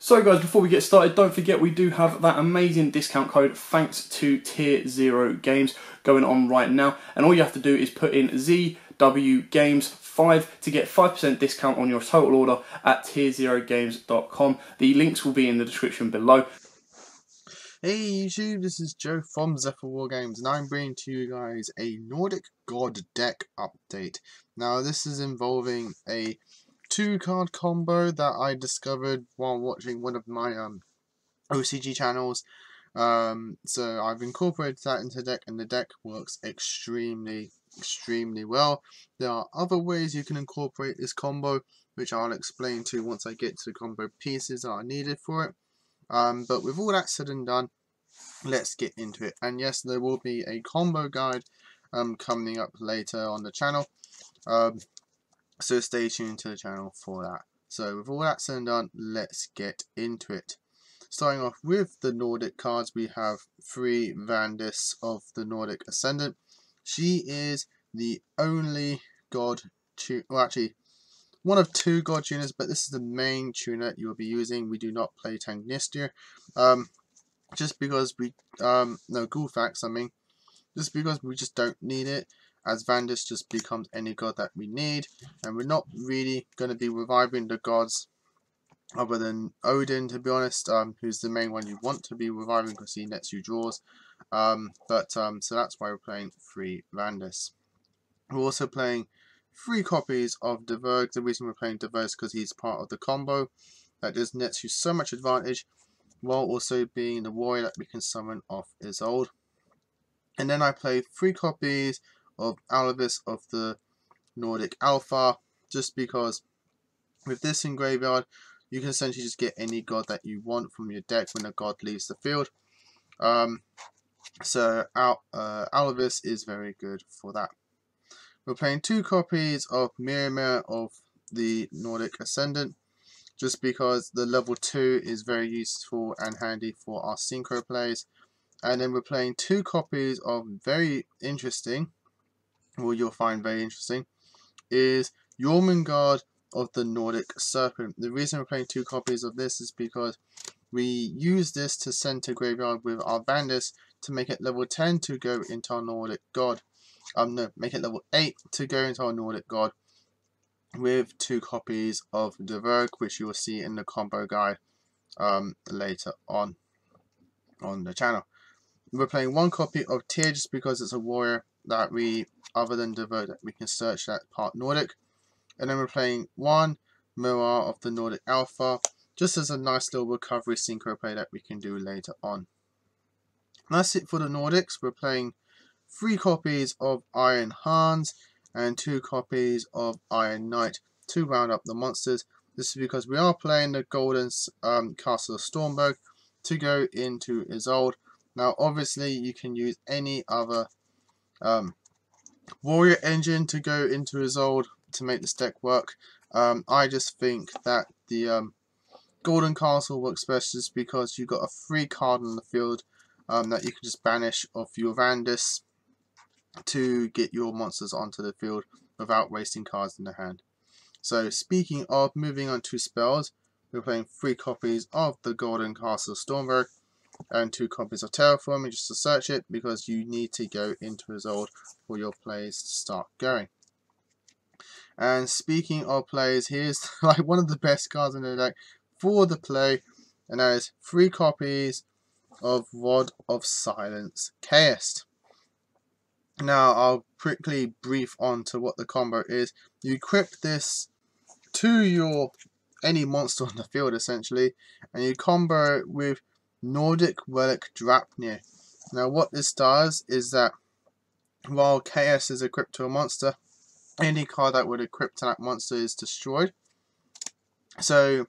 So guys, before we get started, don't forget we do have that amazing discount code thanks to Tier 0 Games going on right now, and all you have to do is put in ZW Games 5 to get 5% discount on your total order at tier0games.com. The links will be in the description below. Hey YouTube, this is Joe from Zephyr War Games, and I'm bringing to you guys a Nordic God deck update. Now this is involving a 2-card combo that I discovered while watching one of my OCG channels. So I've incorporated that into the deck, and the deck works extremely well. There are other ways you can incorporate this combo, which I'll explain to you once I get to the combo pieces that are needed for it. But with all that said and done, let's get into it. And yes, there will be a combo guide coming up later on the channel, so stay tuned to the channel for that. So with all that said and done, let's get into it. Starting off with the Nordic cards, we have 3 Vandis of the Nordic Ascendant. She is the only god well, actually one of 2 god tuners, but this is the main tuner you will be using. We do not play Tangnistia, just because we no Gulfax, I mean, just because we just don't need it, as Vandis just becomes any god that we need, and we're not really going to be reviving the gods other than Odin, to be honest, who's the main one you want to be reviving because he nets you draws. So that's why we're playing 3 Vandis. We're also playing 3 copies of Deverg. The reason we're playing Deverg is because he's part of the combo that just nets you so much advantage, while also being the warrior that we can summon off Isolde. And then I play 3 copies of Alvis of the Nordic Alpha, just because with this in graveyard, you can essentially just get any god that you want from your deck when a god leaves the field. So Alvis is very good for that. We're playing 2 copies of Miramir of the Nordic Ascendant, just because the level 2 is very useful and handy for our synchro plays. And then we're playing 2 copies of very interesting, well, you'll find very interesting, is Jormungand of the Nordic Serpent. The reason we're playing 2 copies of this is because we use this to send to graveyard with our Vandis to make it level 10 to go into our Nordic God. No, make it level 8 to go into our Nordic God, with 2 copies of Deverg, which you will see in the combo guide later on the channel. We're playing 1 copy of Tyr just because it's a warrior that we, other than Deverg, that we can search that part Nordic. And then we're playing 1 Mirror of the Nordic Alpha, just as a nice little recovery synchro play that we can do later on. And that's it for the Nordics. We're playing 3 copies of Iron Hans and 2 copies of Iron Knight to round up the monsters. This is because we are playing the Golden Castle of Stormberg to go into Isolde. Now obviously you can use any other warrior engine to go into Isolde to make this deck work. I just think that the Golden Castle works best just because you've got a free card on the field that you can just banish off your Vandis to get your monsters onto the field without wasting cards in the hand. So speaking of moving on to spells, we're playing 3 copies of the Golden Castle Stormberg and 2 copies of Terraforming just to search it, because you need to go into Isolde for your plays to start going. And speaking of plays, here's like one of the best cards in the deck for the play, and that is 3 copies of Rod of Silence Chaos. Now I'll quickly brief on to what the combo is. You equip this to your any monster on the field essentially, and you combo it with Nordic Relic Drapnir. Now what this does is that while Chaos is equipped to a monster, any card that would equip to that monster is destroyed. So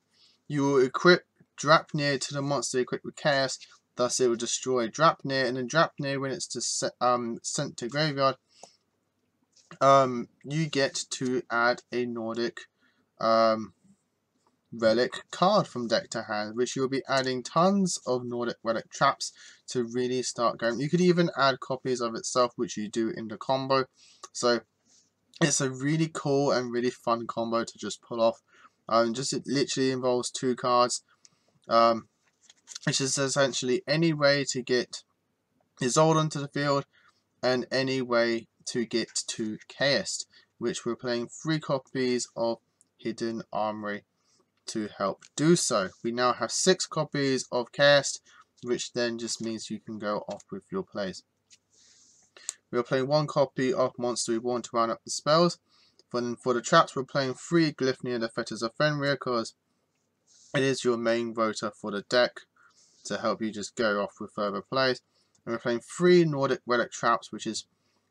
you will equip Drapnir to the monster equipped with Chaos, thus it will destroy Drapnir, and then Drapnir, when it's sent to graveyard, you get to add a Nordic Relic card from deck to hand, which you'll be adding tons of Nordic Relic traps to really start going. You could even add copies of itself, which you do in the combo. So it's a really cool and really fun combo to just pull off. It literally involves 2 cards. which is essentially any way to get Isolde onto the field and any way to get to Chaos, which we're playing 3 copies of Hidden Armory to help do so. We now have 6 copies of Chaos, which then just means you can go off with your plays. We're playing 1 copy of Monster Reborn to round up the spells. For the traps, we're playing 3 Glyphony and the Fetters of Fenrir because it is your main voter for the deck to help you just go off with further plays. And we're playing 3 Nordic Relic traps, which is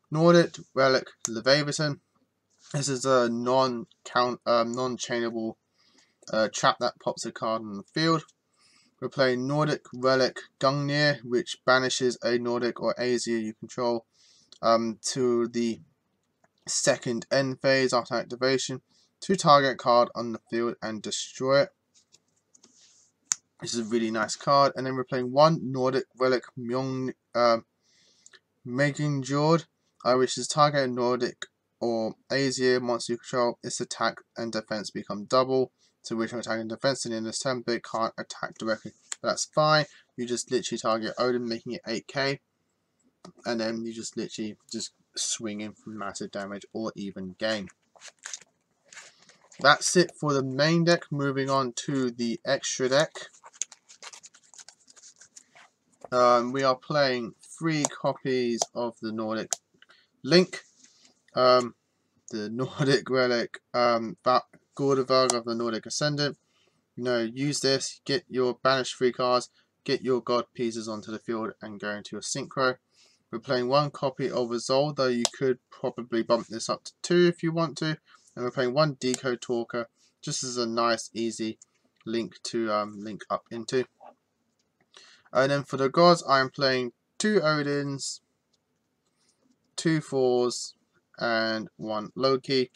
Nordic Relic Leviathan. This is a non-chainable trap that pops a card on the field. We're playing Nordic Relic Gungnir, which banishes a Nordic or Asia you control to the second end phase after activation to target card on the field and destroy it. This is a really nice card. And then we're playing 1 Nordic Relic Megingjord, which is target Nordic or Asia monster you control. Its attack and defense become double. So which attack and defense, and in this turn they can't attack directly. But that's fine. You just literally target Odin, making it 8k, and then you just literally just swing in for massive damage or even gain. That's it for the main deck. Moving on to the extra deck. We are playing 3 copies of the Nordic Link, the Nordic Relic, Gordavarg of the Nordic Ascendant. Use this, get your banished 3 cards, get your god pieces onto the field and go into your synchro. We're playing 1 copy of Isolde, though you could probably bump this up to 2 if you want to. And we're playing 1 Decode Talker, just as a nice easy link to link up into. And then for the gods, I am playing 2 Odins, 2 Thors, and 1 Loki,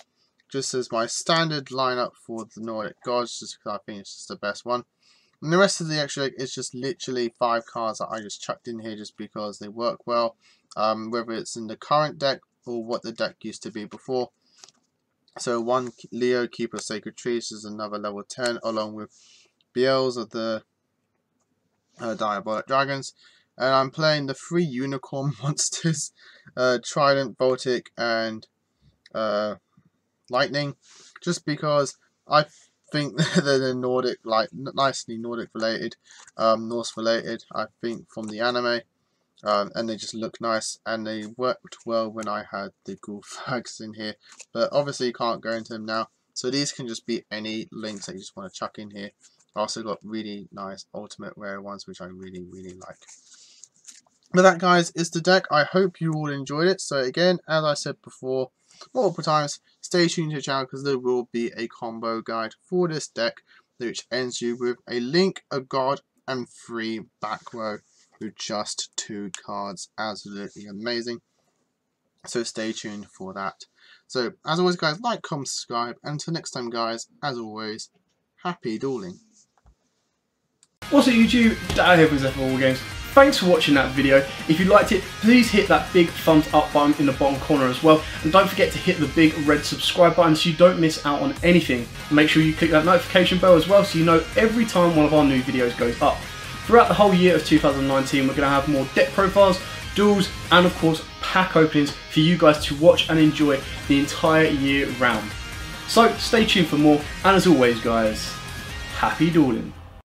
just as my standard lineup for the Nordic gods, just because I think it's just the best one. And the rest of the extra deck is just literally 5 cards that I just chucked in here just because they work well, whether it's in the current deck or what the deck used to be before. So 1 Leo, Keeper of Sacred Trees, is another level 10, along with Biels of the Diabolic Dragons. And I'm playing the 3 Unicorn monsters, Trident, Baltic, and Lightning, just because I think they're Nordic, like nicely Nordic related, Norse related, I think, from the anime. And they just look nice, and they worked well when I had the ghoul flags in here, but obviously you can't go into them now, so these can just be any links that you just want to chuck in here. I also got really nice ultimate rare ones which I really like. But that, guys, is the deck. I hope you all enjoyed it. So again, as I said before multiple times, stay tuned to the channel because there will be a combo guide for this deck which ends you with a Link, a God, and 3 back row with just 2 cards. Absolutely amazing. So stay tuned for that. So as always, guys, like, comment, subscribe, and until next time, guys, as always, happy dueling. What's up, YouTube? Dan here from YUGIOH Games. Thanks for watching that video. If you liked it, please hit that big thumbs up button in the bottom corner as well. And don't forget to hit the big red subscribe button so you don't miss out on anything. Make sure you click that notification bell as well so you know every time one of our new videos goes up. Throughout the whole year of 2019, we're going to have more deck profiles, duels, and of course pack openings for you guys to watch and enjoy the entire year round. So stay tuned for more, and as always, guys, happy dueling.